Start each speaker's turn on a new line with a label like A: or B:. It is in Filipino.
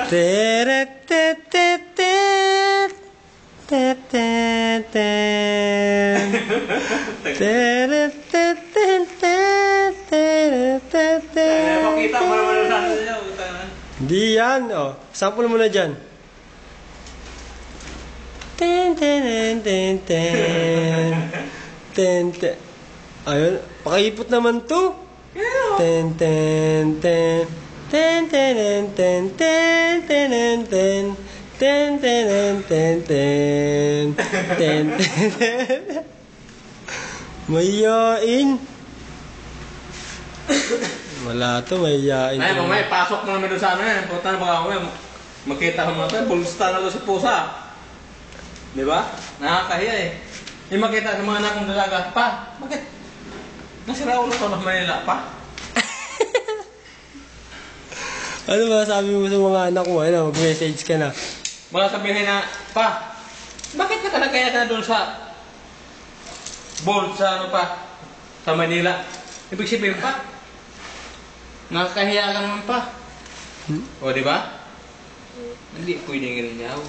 A: Teret, tet, tet, tet. Tet, tet, tet. Teret, tet, tet, tet. Teret, tet, tet.
B: Pakita mo naman sa akin niya.
A: Di yan, oh. Sample mo na dyan. Ten, ten, ten, ten. Ten, ten. Ayun, pakipot naman to. Ten, ten, ten. Ten, ten, ten, ten, ten, ten. Ten, ten, ten, ten. Ten, ten. Mayain. Wala to, mayain.
B: Ay, mamaya, pasok mo naman doon sa ano yan. Punta na baka mamaya, makita ko naman, pulsta na doon si Pusa. Di ba? Nakakahiya eh. Yung makita sa mga anak kong dalaga, pa, bakit? Nasira ulo ko ng Manila, pa?
A: Ano ba sabi mo sa mga anak mo? Ano, mag-message ka na.
B: Baka sabihin na, pa, bakit nakalagay ka na doon sa board sa ano pa, sa Manila? Ibig sabihin pa, nakakahiya ka naman pa. O, di ba? Hindi pwedeng ganyan.